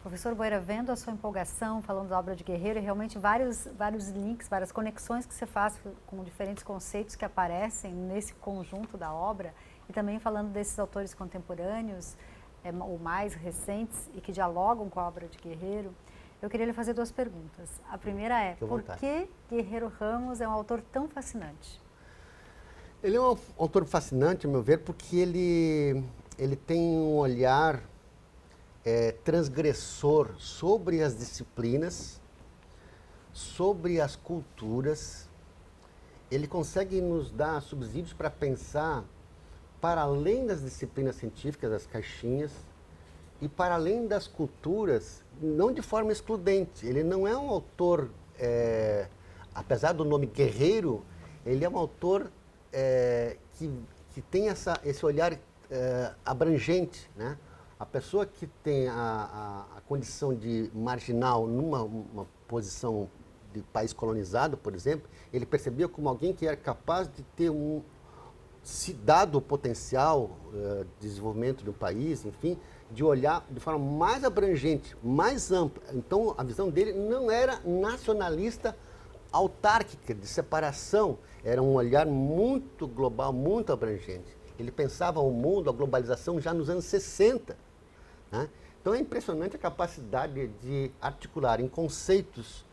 Professor Boira, vendo a sua empolgação, falando da obra de Guerreiro, e realmente vários links, várias conexões que você faz com diferentes conceitos que aparecem nesse conjunto da obra, e também falando desses autores contemporâneos, ou mais recentes, e que dialogam com a obra de Guerreiro, eu queria lhe fazer duas perguntas. A primeira é, por que Guerreiro Ramos é um autor tão fascinante? Ele é um autor fascinante, a meu ver, porque ele tem um olhar transgressor sobre as disciplinas, sobre as culturas. Ele consegue nos dar subsídios para pensar para além das disciplinas científicas, das caixinhas, e para além das culturas, não de forma excludente. Ele não é um autor, apesar do nome guerreiro, ele é um autor que tem esse olhar abrangente, né? A pessoa que tem a condição de marginal numa posição de país colonizado, por exemplo, ele percebia como alguém que era capaz de ter dado o potencial de desenvolvimento do país, enfim, de olhar de forma mais abrangente, mais ampla. Então, a visão dele não era nacionalista, autárquica, de separação, era um olhar muito global, muito abrangente. Ele pensava o mundo, a globalização, já nos anos 60. Né? Então é impressionante a capacidade de articular em conceitos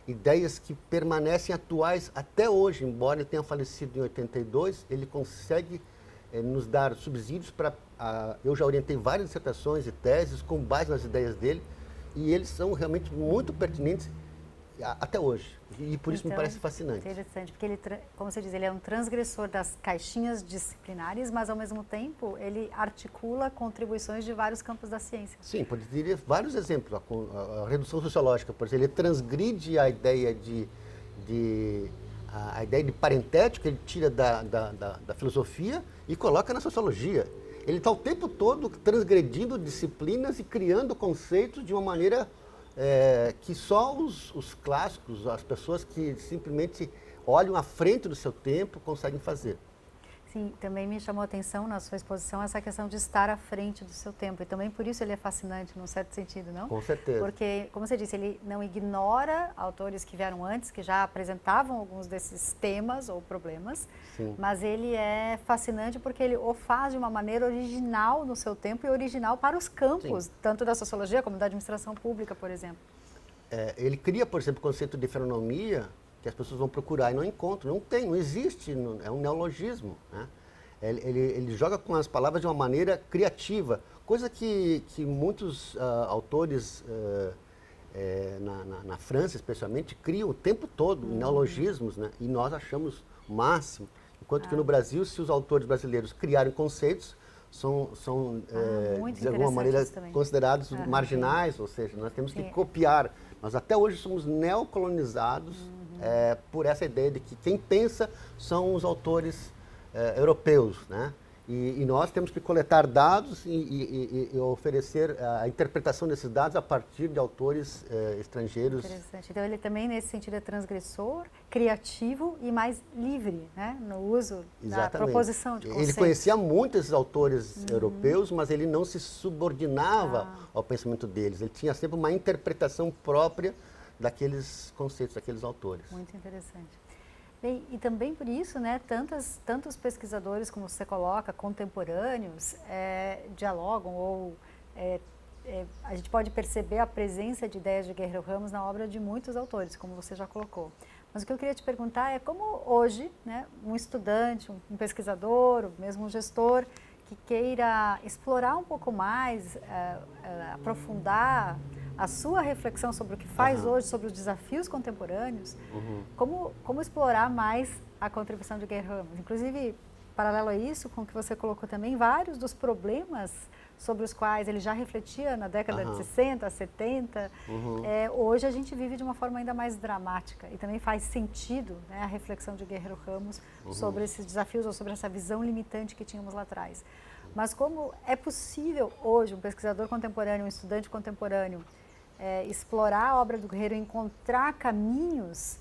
ideias que permanecem atuais até hoje, embora ele tenha falecido em 82, ele consegue nos dar subsídios para... eu já orientei várias dissertações e teses com base nas ideias dele, e eles são realmente muito pertinentes até hoje. E por isso me parece fascinante. Interessante, porque ele, como você diz, ele é um transgressor das caixinhas disciplinares, mas ao mesmo tempo ele articula contribuições de vários campos da ciência. Sim, poderia vários exemplos. A redução sociológica, por exemplo, ele transgride a ideia a ideia de parentético, ele tira da filosofia e coloca na sociologia. Ele está o tempo todo transgredindo disciplinas e criando conceitos de uma maneira que só os clássicos, as pessoas que simplesmente olham à frente do seu tempo, conseguem fazer. Sim, também me chamou a atenção na sua exposição essa questão de estar à frente do seu tempo, e também por isso ele é fascinante, num certo sentido, não? Com certeza. Porque, como você disse, ele não ignora autores que vieram antes, que já apresentavam alguns desses temas ou problemas, Sim. Mas ele é fascinante porque ele o faz de uma maneira original no seu tempo e original para os campos, Sim. Tanto da sociologia como da administração pública, por exemplo. Ele cria, por exemplo, o conceito de fenomenologia, que as pessoas vão procurar e não encontram, não existe, é um neologismo. Né? Ele joga com as palavras de uma maneira criativa, coisa que muitos autores na França, especialmente, criam o tempo todo, neologismos, né? E nós achamos o máximo. Enquanto que no Brasil, se os autores brasileiros criarem conceitos, são de alguma maneira, considerados marginais, ou seja, nós temos que copiar. Nós até hoje somos neocolonizados por essa ideia de que quem pensa são os autores europeus, né? E nós temos que coletar dados e oferecer a interpretação desses dados a partir de autores estrangeiros. Interessante. Então ele também, nesse sentido, é transgressor, criativo e mais livre, né? No uso da proposição de conceitos. Ele conhecia muito esses autores europeus, mas ele não se subordinava ao pensamento deles. Ele tinha sempre uma interpretação própria daqueles conceitos, daqueles autores. Muito interessante. Bem, e também por isso, né, tantos pesquisadores, como você coloca, contemporâneos, dialogam ou a gente pode perceber a presença de ideias de Guerreiro Ramos na obra de muitos autores, como você já colocou. Mas o que eu queria te perguntar é como hoje, né, um estudante, um pesquisador, ou mesmo um gestor, que queira explorar um pouco mais, aprofundar a sua reflexão sobre o que faz hoje, sobre os desafios contemporâneos, como explorar mais a contribuição de Guerreiro Ramos. Inclusive, paralelo a isso, com o que você colocou também, vários dos problemas sobre os quais ele já refletia na década de 60, 70, hoje a gente vive de uma forma ainda mais dramática. E também faz sentido, né, a reflexão de Guerreiro Ramos sobre esses desafios ou sobre essa visão limitante que tínhamos lá atrás. Mas como é possível hoje um pesquisador contemporâneo, um estudante contemporâneo, explorar a obra do Guerreiro e encontrar caminhos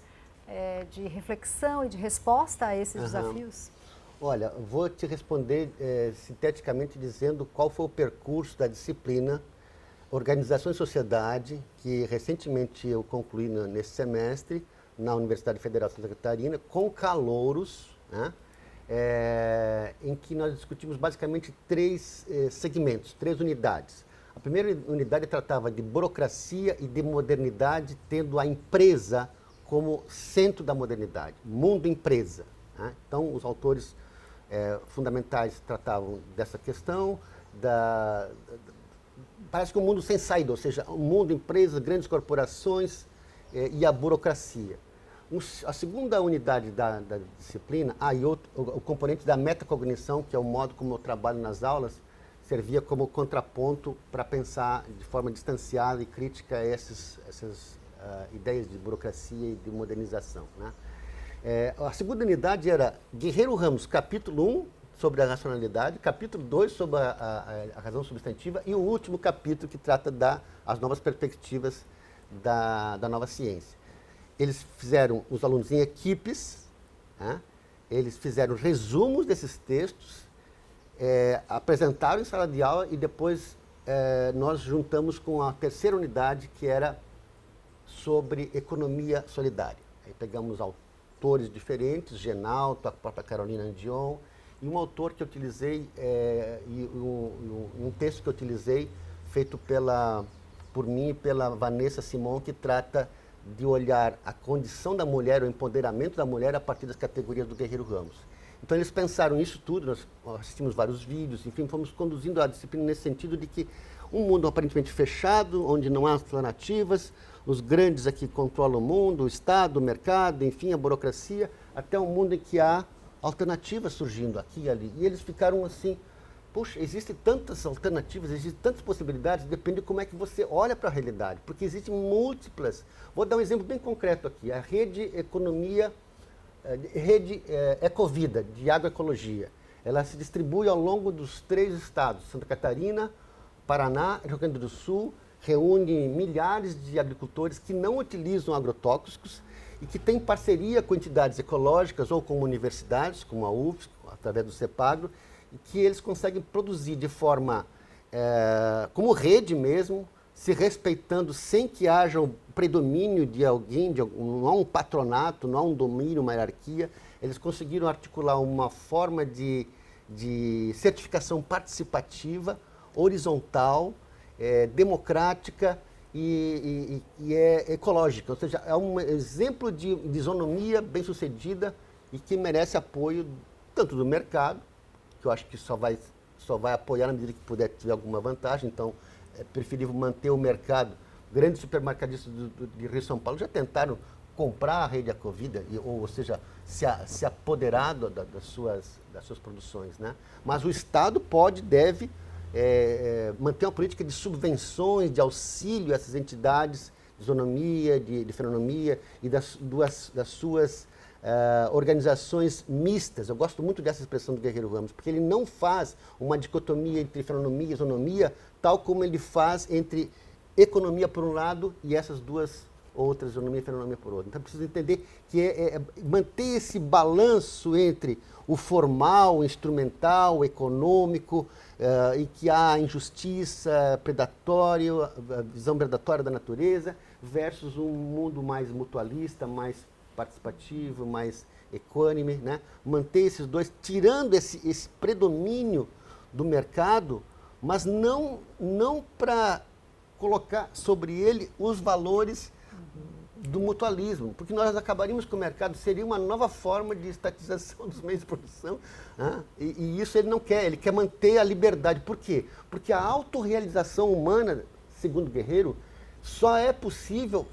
de reflexão e de resposta a esses Aham. desafios? Olha, vou te responder sinteticamente dizendo qual foi o percurso da disciplina Organização e Sociedade, que recentemente eu concluí nesse semestre na Universidade Federal de Santa Catarina, com calouros, né, em que nós discutimos basicamente três segmentos, três unidades. A primeira unidade tratava de burocracia e de modernidade, tendo a empresa como centro da modernidade, mundo empresa. Né? Então, os autores fundamentais tratavam dessa questão, parece que um mundo sem saída, ou seja, o mundo empresa, grandes corporações e a burocracia. A segunda unidade da disciplina, e o componente da metacognição, que é o modo como eu trabalho nas aulas, servia como contraponto para pensar de forma distanciada e crítica essas ideias de burocracia e de modernização. Né? A segunda unidade era Guerreiro Ramos, capítulo 1, sobre a racionalidade, capítulo 2, sobre a razão substantiva, e o último capítulo que trata das novas perspectivas da nova ciência. Eles fizeram, os alunos em equipes, né? Eles fizeram resumos desses textos, apresentaram em sala de aula e depois nós juntamos com a terceira unidade, que era sobre economia solidária. Aí pegamos autores diferentes, Genalto, a própria Carolina Dion, e um autor que eu utilizei, um texto que eu utilizei, feito por mim e pela Vanessa Simon, que trata de olhar a condição da mulher, o empoderamento da mulher a partir das categorias do Guerreiro Ramos. Então eles pensaram isso tudo, nós assistimos vários vídeos, enfim, fomos conduzindo a disciplina nesse sentido de que um mundo aparentemente fechado, onde não há alternativas, os grandes aqui controlam o mundo, o Estado, o mercado, enfim, a burocracia, até um mundo em que há alternativas surgindo aqui e ali. E eles ficaram assim, puxa, existem tantas alternativas, existem tantas possibilidades, depende de como é que você olha para a realidade, porque existem múltiplas. Vou dar um exemplo bem concreto aqui, a rede Ecovida, de agroecologia. Ela se distribui ao longo dos 3 estados, Santa Catarina, Paraná e Rio Grande do Sul, reúne milhares de agricultores que não utilizam agrotóxicos e que têm parceria com entidades ecológicas ou com universidades, como a UFSC, através do CEPAGRO, e que eles conseguem produzir de forma, como rede mesmo, se respeitando sem que haja o predomínio de alguém, não há um patronato, não há um domínio, uma hierarquia. Eles conseguiram articular uma forma de certificação participativa, horizontal, democrática e ecológica. Ou seja, é um exemplo de isonomia bem-sucedida e que merece apoio tanto do mercado, que eu acho que só vai apoiar na medida que puder ter alguma vantagem. Então, é preferível manter o mercado. Grandes supermercadistas de Rio e São Paulo já tentaram comprar a rede Ecovida, ou seja, se apoderar das suas produções. Né? Mas o Estado deve manter uma política de subvenções, de auxílio a essas entidades de isonomia, de fenonomia e das suas organizações mistas. Eu gosto muito dessa expressão do Guerreiro Ramos, porque ele não faz uma dicotomia entre fenonomia e isonomia, tal como ele faz entre economia por um lado e essas duas outras, isonomia e fenonomia por outro. Então, precisa entender que manter esse balanço entre o formal, o instrumental, o econômico, e que há injustiça, predatório, a visão predatória da natureza, versus um mundo mais mutualista, mais participativo, mais equânime, né? Manter esses dois, tirando esse predomínio do mercado, mas não para colocar sobre ele os valores do mutualismo, porque nós acabaríamos com o mercado, seria uma nova forma de estatização dos meios de produção, e isso ele não quer, ele quer manter a liberdade. Por quê? Porque a autorrealização humana, segundo Guerreiro, só é possível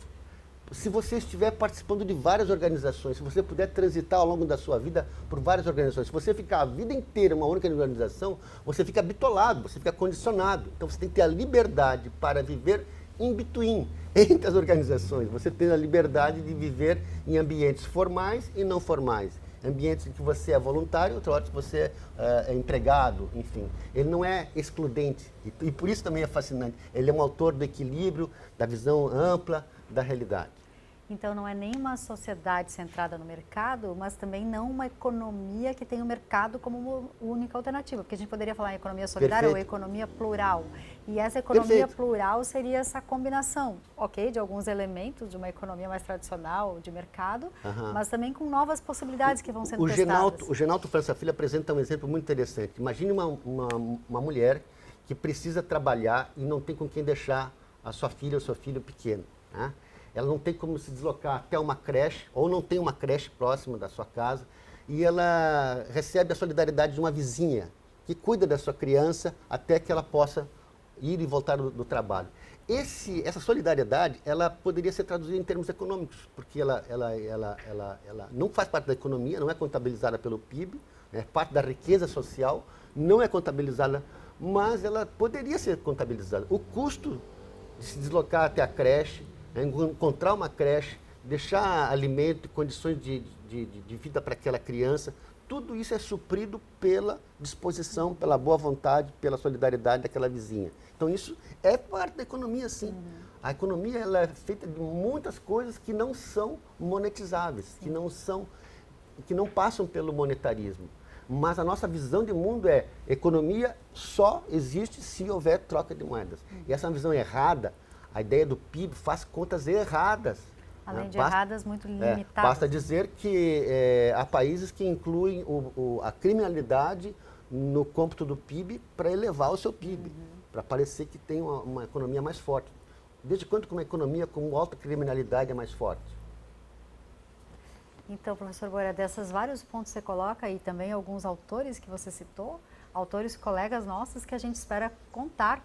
se você estiver participando de várias organizações, se você puder transitar ao longo da sua vida por várias organizações. Se você ficar a vida inteira em uma única organização, você fica bitolado, você fica condicionado. Então você tem que ter a liberdade para viver in between, entre as organizações. Você tem a liberdade de viver em ambientes formais e não formais. Ambientes em que você é voluntário, outro hora que você é empregado, enfim. Ele não é excludente e por isso também é fascinante. Ele é um autor do equilíbrio, da visão ampla da realidade. Então, não é nem uma sociedade centrada no mercado, mas também não uma economia que tem o mercado como única alternativa. Porque a gente poderia falar em economia solidária ou economia plural. E essa economia plural seria essa combinação, ok, de alguns elementos de uma economia mais tradicional, de mercado, mas também com novas possibilidades que vão sendo testadas. O Genalto França Filho apresenta um exemplo muito interessante. Imagine uma mulher que precisa trabalhar e não tem com quem deixar a sua filha ou seu filho pequeno, né? Ela não tem como se deslocar até uma creche, ou não tem uma creche próxima da sua casa, e ela recebe a solidariedade de uma vizinha que cuida da sua criança até que ela possa ir e voltar do trabalho. Essa solidariedade, ela poderia ser traduzida em termos econômicos, porque ela não faz parte da economia, não é contabilizada pelo PIB, é parte da riqueza social, não é contabilizada, mas ela poderia ser contabilizada. O custo de se deslocar até a creche, encontrar uma creche, deixar alimento e condições de vida para aquela criança, tudo isso é suprido pela disposição, pela boa vontade, pela solidariedade daquela vizinha. Então isso é parte da economia, sim. A economia ela é feita de muitas coisas que não são monetizáveis, que não passam pelo monetarismo. Mas a nossa visão de mundo é economia só existe se houver troca de moedas. E essa visão errada, a ideia do PIB faz contas erradas. Além de erradas, muito limitadas. Basta dizer que há países que incluem a criminalidade no cômputo do PIB para elevar o seu PIB, para parecer que tem uma economia mais forte. Desde quando que uma economia com alta criminalidade é mais forte? Então, professor Boera, desses vários pontos que você coloca e também alguns autores que você citou, autores colegas nossos que a gente espera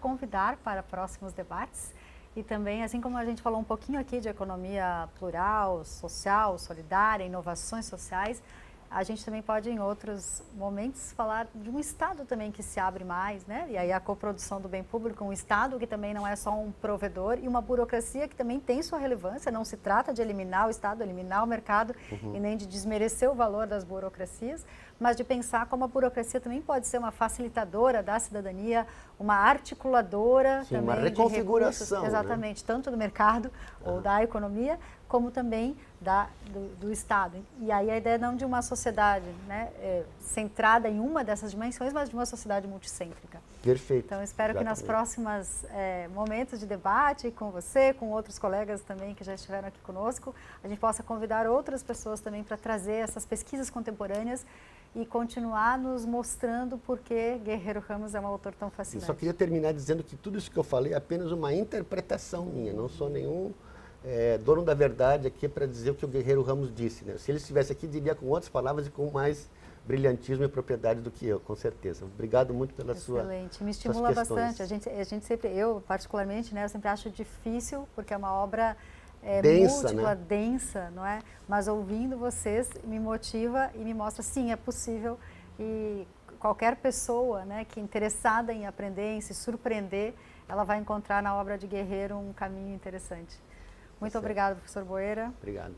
convidar para próximos debates. E também, assim como a gente falou um pouquinho aqui de economia plural, social, solidária, inovações sociais, a gente também pode, em outros momentos, falar de um Estado também que se abre mais, né? E aí a coprodução do bem público, um Estado que também não é só um provedor e uma burocracia que também tem sua relevância. Não se trata de eliminar o Estado, eliminar o mercado e nem de desmerecer o valor das burocracias, mas de pensar como a burocracia também pode ser uma facilitadora da cidadania, uma articuladora também uma reconfiguração, de recursos, exatamente, tanto do mercado ou da economia, como também do Estado. E aí a ideia não de uma sociedade, né, centrada em uma dessas dimensões, mas de uma sociedade multicêntrica. Perfeito. Então, espero que nas próximas momentos de debate com você, com outros colegas também que já estiveram aqui conosco, a gente possa convidar outras pessoas também para trazer essas pesquisas contemporâneas e continuar nos mostrando por que Guerreiro Ramos é um autor tão fascinante. Eu só queria terminar dizendo que tudo isso que eu falei é apenas uma interpretação minha, não sou nenhum dono da verdade aqui para dizer o que o Guerreiro Ramos disse, né? Se ele estivesse aqui, diria com outras palavras e com mais brilhantismo e propriedade do que eu, com certeza. Obrigado muito pela sua Excelente, me estimula bastante. A gente sempre, eu particularmente, né, eu sempre acho difícil, porque é uma obra densa, múltipla, né? densa, não é? Mas ouvindo vocês me motiva e me mostra, sim, é possível. E qualquer pessoa, né, que é interessada em aprender, em se surpreender, ela vai encontrar na obra de Guerreiro um caminho interessante. Muito obrigada, professor Boera. Obrigado.